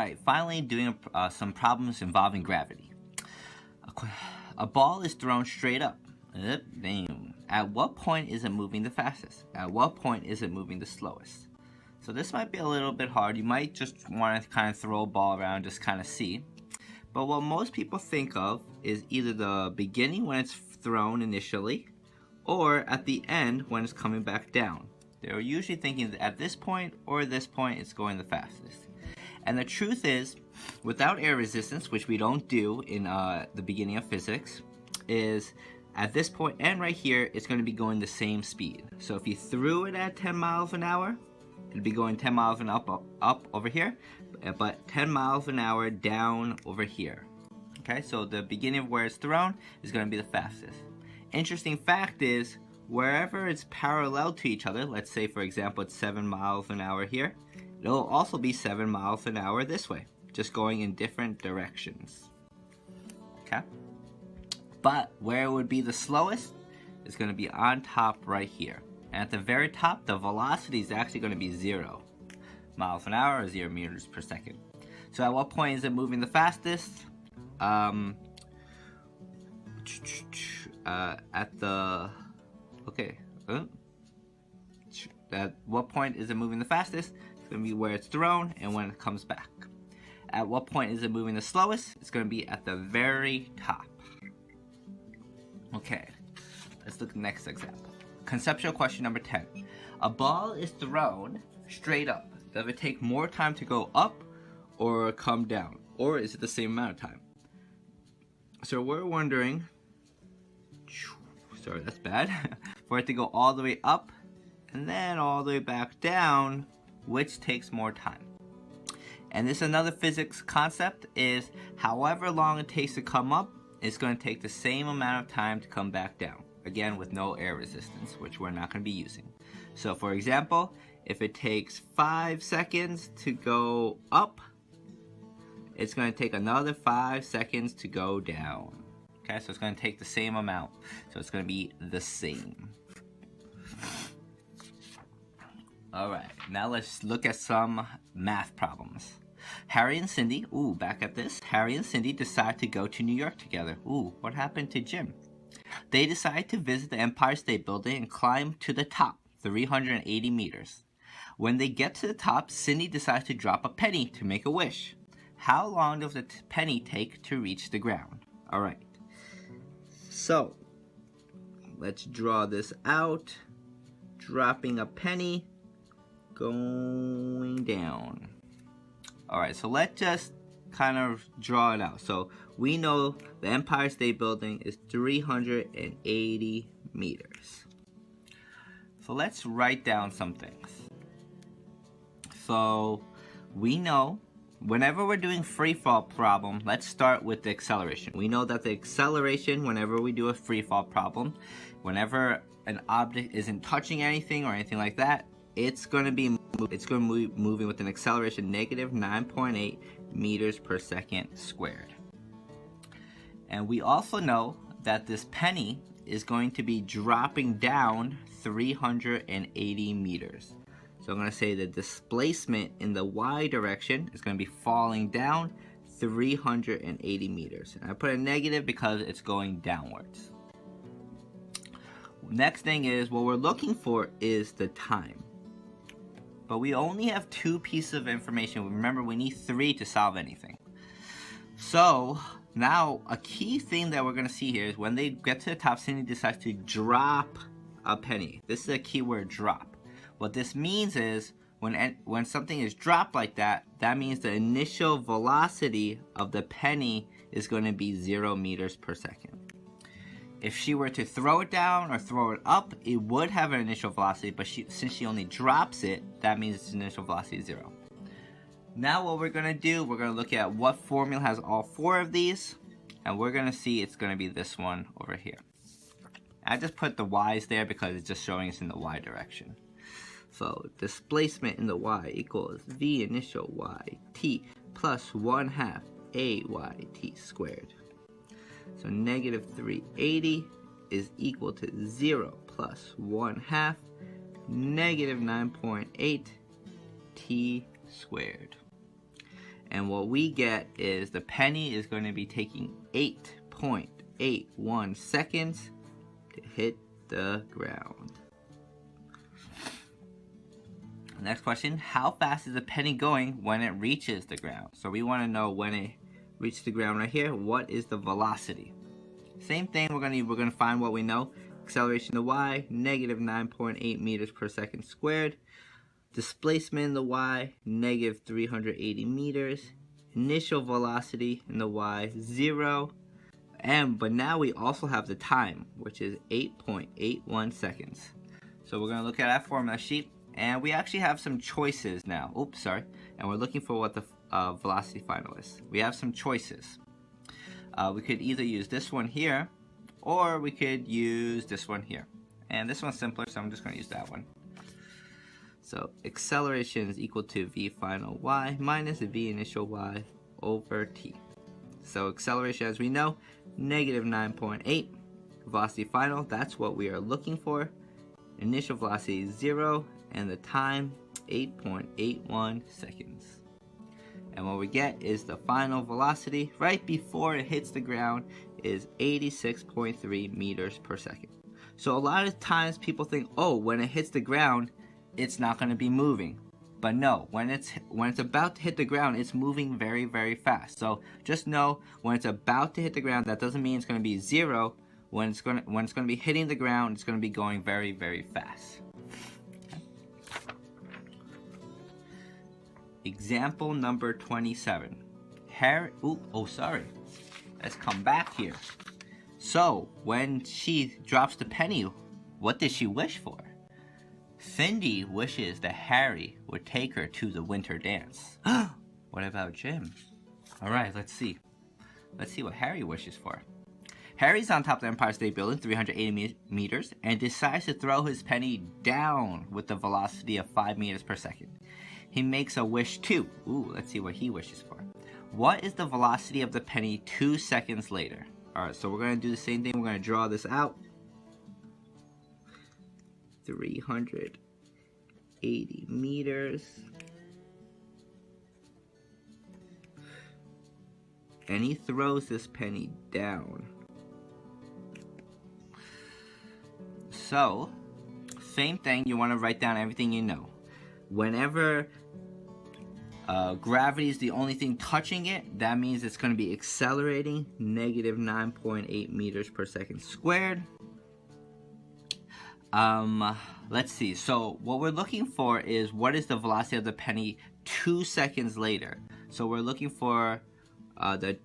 Alright, finally doing some problems involving gravity. A ball is thrown straight up. At what point is it moving the fastest? At what point is it moving the slowest? So this might be a little bit hard. You might just want to kind of throw a ball around, just kind of see. But what most people think of is either the beginning when it's thrown initially, or at the end when it's coming back down. They're usually thinking that at this point or this point it's going the fastest. And the truth is, without air resistance, which we don't do in the beginning of physics, is at this point and right here, it's going to be going the same speed. So if you threw it at 10 miles an hour, it'd be going 10 miles an hour up over here, but 10 miles an hour down over here. Okay, so the beginning of where it's thrown is going to be the fastest. Interesting fact is, wherever it's parallel to each other, let's say for example it's 7 miles an hour here, it'll also be 7 miles an hour this way, just going in different directions. Okay? But where it would be the slowest is going to be on top right here. And at the very top, the velocity is actually going to be 0 miles an hour or 0 meters per second. So at what point is it moving the fastest? At what point is it moving the fastest? It's going to be where it's thrown and when it comes back. At what point is it moving the slowest? It's going to be at the very top. Okay, let's look at the next example. Conceptual question number 10. A ball is thrown straight up. Does it take more time to go up or come down? Or is it the same amount of time? So we're wondering, sorry, that's bad, for it to go all the way up and then all the way back down, which takes more time? And this another physics concept is however long it takes to come up, it's going to take the same amount of time to come back down. Again, with no air resistance, which we're not going to be using. So for example, if it takes 5 seconds to go up, it's going to take another 5 seconds to go down. Okay, so it's going to take the same amount. So it's going to be the same. Alright, now let's look at some math problems. Harry and Cindy, back at this. Harry and Cindy decide to go to New York together. What happened to Jim? They decide to visit the Empire State Building and climb to the top, 380 meters. When they get to the top, Cindy decides to drop a penny to make a wish. How long does the penny take to reach the ground? Alright, so let's draw this out. Dropping a penny, going down. Alright, so let's just kind of draw it out. So we know the Empire State Building is 380 meters. So let's write down some things. So we know whenever we're doing free fall problem, let's start with the acceleration. We know that the acceleration, whenever we do a free fall problem, whenever an object isn't touching anything or anything like that, it's going to be moving with an acceleration negative 9.8 meters per second squared. And we also know that this penny is going to be dropping down 380 meters. So I'm going to say the displacement in the y direction is going to be falling down 380 meters. And I put a negative because it's going downwards. Next thing is, what we're looking for is the time. But we only have 2 pieces of information. Remember, we need 3 to solve anything. So now a key thing that we're going to see here is when they get to the top, Cindy decides to drop a penny. This is a key word, drop. What this means is when something is dropped like that, that means the initial velocity of the penny is going to be 0 meters per second. If she were to throw it down or throw it up, it would have an initial velocity, but since she only drops it, that means its initial velocity is 0. Now what we're going to do, we're going to look at what formula has all 4 of these, and we're going to see it's going to be this one over here. I just put the y's there because it's just showing us in the y direction. So displacement in the y equals v initial y t plus 1/2 a y t squared. So negative 380 is equal to 0 plus 1/2 negative 9.8 t squared. And what we get is the penny is going to be taking 8.81 seconds to hit the ground. Next question, how fast is the penny going when it reaches the ground? So we want to know when it reaches the ground right here, what is the velocity? Same thing, we're gonna find what we know. Acceleration to y, negative 9.8 meters per second squared. Displacement in the y, negative 380 meters. Initial velocity in the y, 0. But now we also have the time, which is 8.81 seconds. So we're gonna look at our formula sheet, and we actually have some choices now. Oops, sorry. And we're looking for what the velocity final is. We have some choices. We could either use this one here, or we could use this one here. And this one's simpler, so I'm just going to use that one. So acceleration is equal to v final y minus v initial y over t. So acceleration, as we know, negative 9.8. Velocity final, that's what we are looking for. Initial velocity is 0, and the time 8.81 seconds. And what we get is the final velocity right before it hits the ground is 86.3 meters per second. So a lot of times people think, oh, when it hits the ground, it's not going to be moving. But no, when it's about to hit the ground, it's moving very, very fast. So just know when it's about to hit the ground, that doesn't mean it's going to be 0. When it's going to be hitting the ground, it's going to be going very, very fast. Example number 27. Sorry. Let's come back here. So, when she drops the penny, what did she wish for? Cindy wishes that Harry would take her to the winter dance. What about Jim? Alright, let's see. Let's see what Harry wishes for. Harry's on top of the Empire State Building, 380 meters, and decides to throw his penny down with the velocity of 5 meters per second. He makes a wish too. Let's see what he wishes for. What is the velocity of the penny 2 seconds later? Alright, so we're going to do the same thing. We're going to draw this out. 380 meters. And he throws this penny down. So, same thing, you want to write down everything you know. Whenever gravity is the only thing touching it, that means it's going to be accelerating negative 9.8 meters per second squared. Let's see. So what we're looking for is what is the velocity of the penny 2 seconds later. So we're looking for at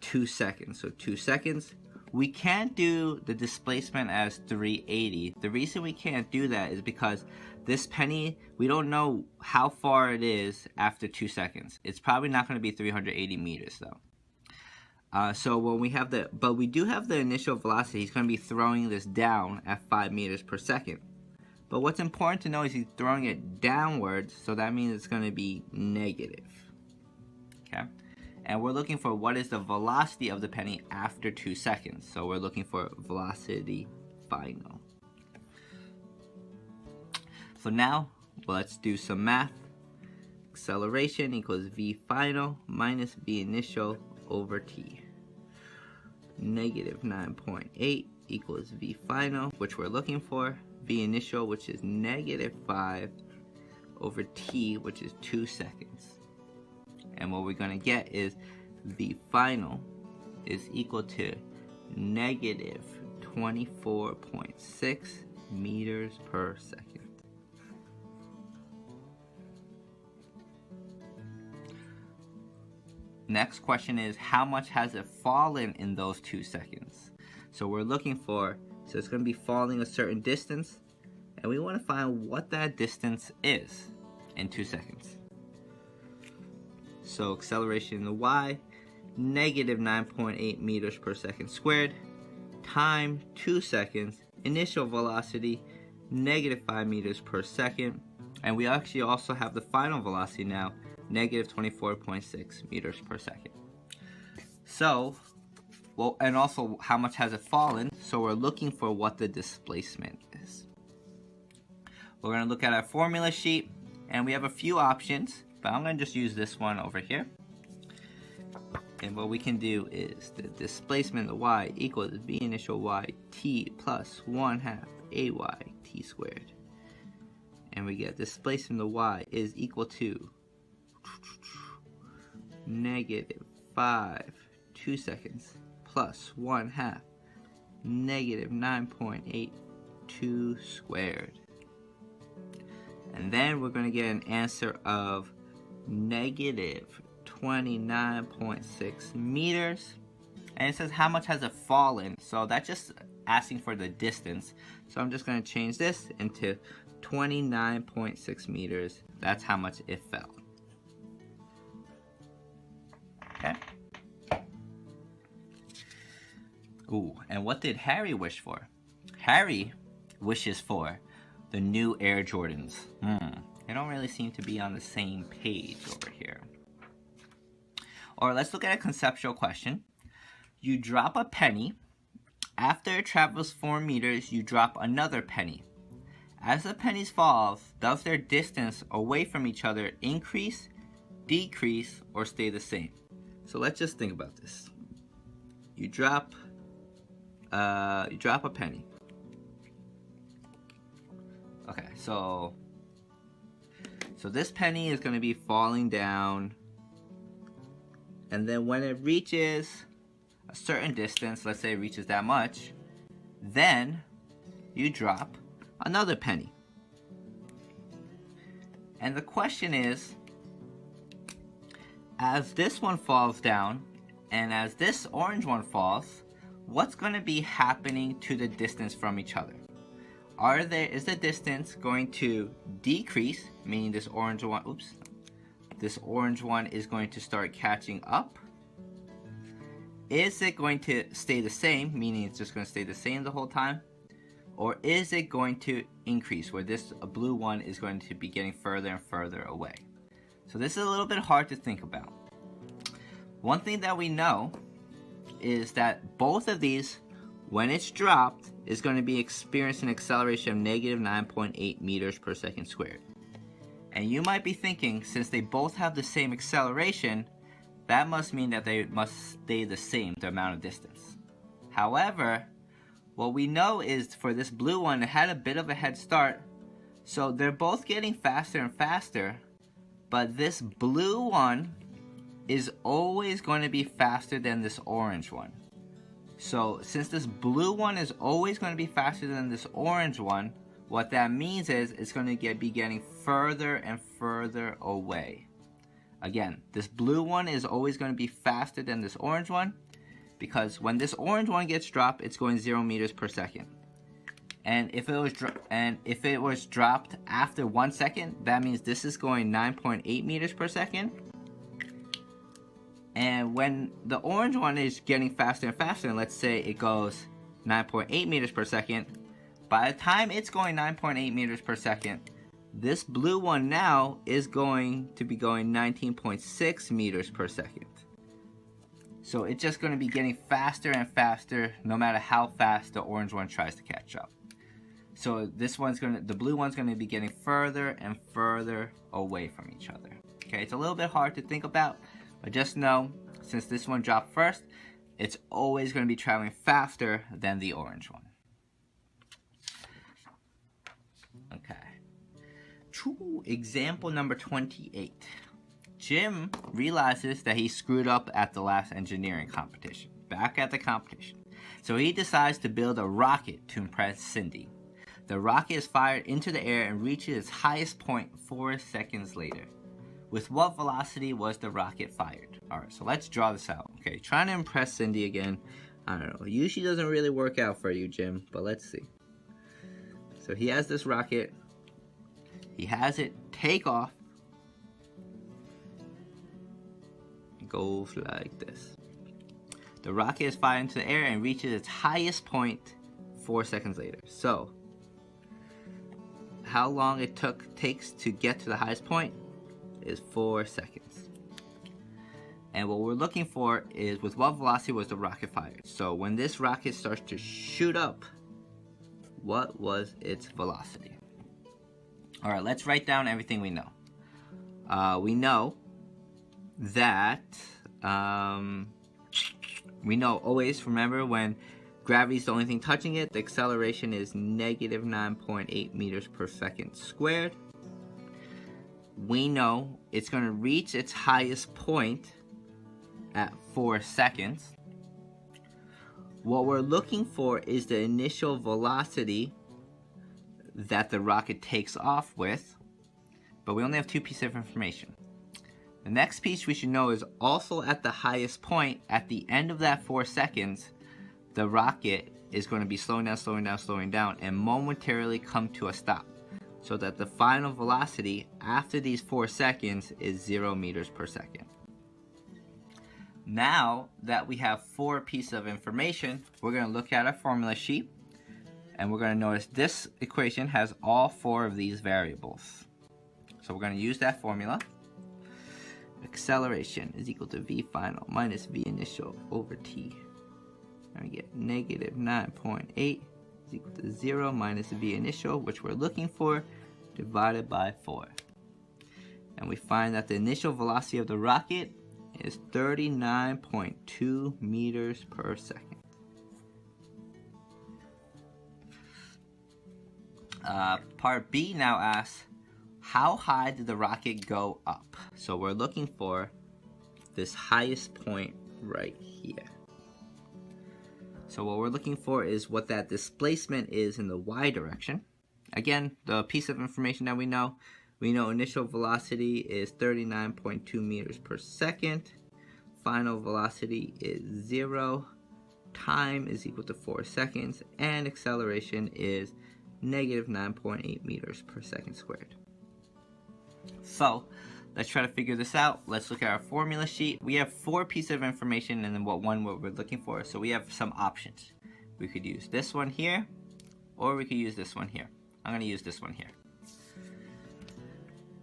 2 seconds. So 2 seconds. We can't do the displacement as 380. The reason we can't do that is because this penny, we don't know how far it is after 2 seconds. It's probably not going to be 380 meters though. So when we have but we do have the initial velocity. He's going to be throwing this down at 5 meters per second. But what's important to know is he's throwing it downwards, so that means it's going to be negative. Okay? And we're looking for what is the velocity of the penny after 2 seconds. So we're looking for velocity final. So now, let's do some math. Acceleration equals v final minus v initial over t. Negative 9.8 equals v final, which we're looking for. V initial, which is negative 5 over t, which is 2 seconds. And what we're going to get is v final is equal to negative 24.6 meters per second. Next question is, how much has it fallen in those 2 seconds? So we're looking for, so it's going to be falling a certain distance, and we want to find what that distance is in 2 seconds. So acceleration in the y, negative 9.8 meters per second squared, time 2 seconds, initial velocity negative 5 meters per second, and we actually also have the final velocity now, negative 24.6 meters per second. So, well, and also how much has it fallen, so we're looking for what the displacement is. We're going to look at our formula sheet, and we have a few options. but I'm going to just use this one over here. And what we can do is the displacement of y equals v initial y t plus 1/2 ay t squared. And we get displacement of y is equal to -5 2 seconds plus 1/2 -9.82 squared. And then we're going to get an answer of -29.6 meters. And it says how much has it fallen, so that's just asking for the distance. So I'm just going to change this into 29.6 meters. That's how much it fell. Okay. Ooh, and what did Harry wish for? Harry wishes for the new Air Jordans. They don't really seem to be on the same page over here. Or let's look at a conceptual question. You drop a penny. After it travels 4 meters, you drop another penny. As the pennies fall, does their distance away from each other increase, decrease, or stay the same? So let's just think about this. You drop a penny. Okay, so this penny is going to be falling down, and then when it reaches a certain distance, let's say it reaches that much, then you drop another penny. And the question is, as this one falls down and as this orange one falls, what's going to be happening to the distance from each other? Is the distance going to decrease, meaning this orange one, this orange one is going to start catching up? Is it going to stay the same, meaning it's just going to stay the same the whole time? Or is it going to increase, where this blue one is going to be getting further and further away? So this is a little bit hard to think about. One thing that we know is that both of these, when it's dropped, is going to be experiencing an acceleration of -9.8 meters per second squared. And you might be thinking, since they both have the same acceleration, that must mean that they must stay the same, the amount of distance. However, what we know is for this blue one, it had a bit of a head start. So they're both getting faster and faster, but this blue one is always going to be faster than this orange one. So since this blue one is always going to be faster than this orange one, what that means is it's going to be getting further and further away. Again, this blue one is always going to be faster than this orange one, because when this orange one gets dropped, it's going 0 meters per second. And if it was dropped after 1 second, that means this is going 9.8 meters per second. And when the orange one is getting faster and faster, and let's say it goes 9.8 meters per second, by the time it's going 9.8 meters per second, this blue one now is going to be going 19.6 meters per second. So it's just going to be getting faster and faster no matter how fast the orange one tries to catch up. So the blue one's going to be getting further and further away from each other. Okay, it's a little bit hard to think about, but just know, since this one dropped first, it's always going to be traveling faster than the orange one. Okay. Example number 28. Jim realizes that he screwed up at the last engineering competition. Back at the competition. So he decides to build a rocket to impress Cindy. The rocket is fired into the air and reaches its highest point 4 seconds later. With what velocity was the rocket fired? Alright, so let's draw this out. Okay, trying to impress Cindy again. I don't know. Usually doesn't really work out for you, Jim, but let's see. So he has this rocket. He has it take off. It goes like this. The rocket is fired into the air and reaches its highest point 4 seconds later. So, how long it takes to get to the highest point is 4 seconds. And what we're looking for is with what velocity was the rocket fired. So when this rocket starts to shoot up, what was its velocity? Alright, let's write down everything we know. we know that, we know always, remember, when gravity is the only thing touching it, the acceleration is negative 9.8 meters per second squared. We know it's going to reach its highest point at 4 seconds. What we're looking for is the initial velocity that the rocket takes off with, but we only have 2 pieces of information. The next piece we should know is also at the highest point, at the end of that 4 seconds, the rocket is going to be slowing down, and momentarily come to a stop, so that the final velocity after these 4 seconds is 0 meters per second. Now that we have 4 pieces of information, we're going to look at our formula sheet, and we're going to notice this equation has all 4 of these variables. So we're going to use that formula. Acceleration is equal to v final minus v initial over t. And we get negative 9.8 is equal to 0 minus v initial, which we're looking for, divided by 4. And we find that the initial velocity of the rocket is 39.2 meters per second. Part B now asks, how high did the rocket go up? So we're looking for this highest point right here. So what we're looking for is what that displacement is in the y direction. Again, the piece of information that we know initial velocity is 39.2 meters per second. Final velocity is 0. Time is equal to 4 seconds. And acceleration is negative 9.8 meters per second squared. So let's try to figure this out. Let's look at our formula sheet. We have 4 pieces of information and then what we're looking for. So we have some options. We could use this one here, or we could use this one here. I'm going to use this one here.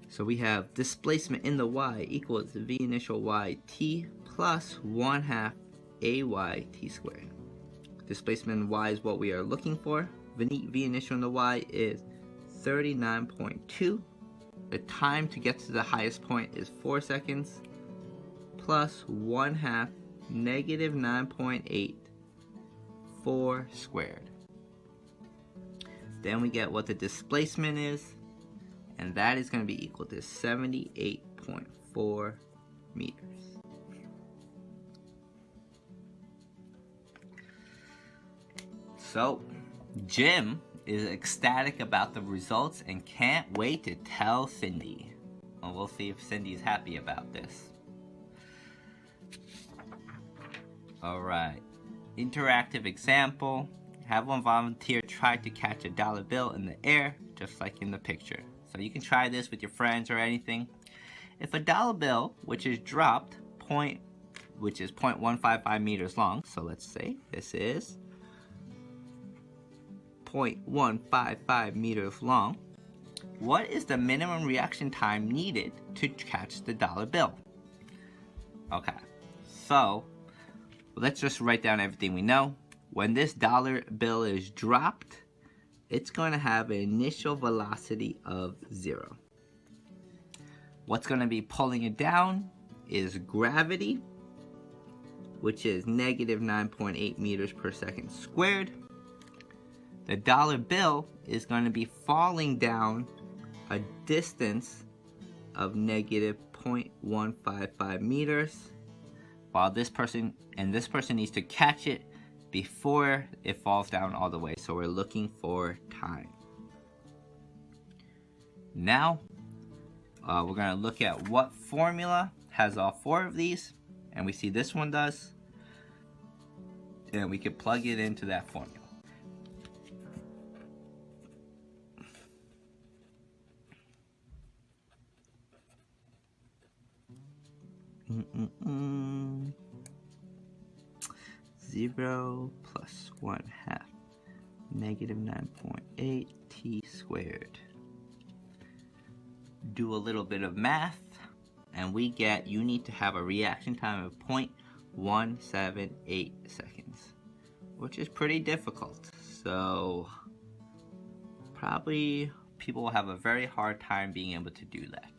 So we have displacement in the y equals v initial y t plus 1/2 ay t squared. Displacement in y is what we are looking for. V initial in the y is 39.2. The time to get to the highest point is 4 seconds, plus 1/2 negative 9.8 4 squared. Then we get what the displacement is, and that is going to be equal to 78.4 meters. So, Jim is ecstatic about the results and can't wait to tell Cindy. Well, we'll see if Cindy's happy about this. Alright, interactive example. Have one volunteer try to catch a dollar bill in the air, just like in the picture. So you can try this with your friends or anything. If a dollar bill, which is dropped, which is 0.155 meters long, so let's say this is 0.155 meters long, what is the minimum reaction time needed to catch the dollar bill? Okay, so let's just write down everything we know. When this dollar bill is dropped, it's going to have an initial velocity of 0. What's going to be pulling it down is gravity, which is negative 9.8 meters per second squared. The dollar bill is going to be falling down a distance of negative 0.155 meters, while this person needs to catch it before it falls down all the way. So we're looking for time. Now, we're going to look at what formula has all 4 of these, and we see this one does, and we can plug it into that formula. Zero plus 1/2 negative 9.8 t squared. Do a little bit of math, and we get you need to have a reaction time of 0.178 seconds, which is pretty difficult. So probably people will have a very hard time being able to do that.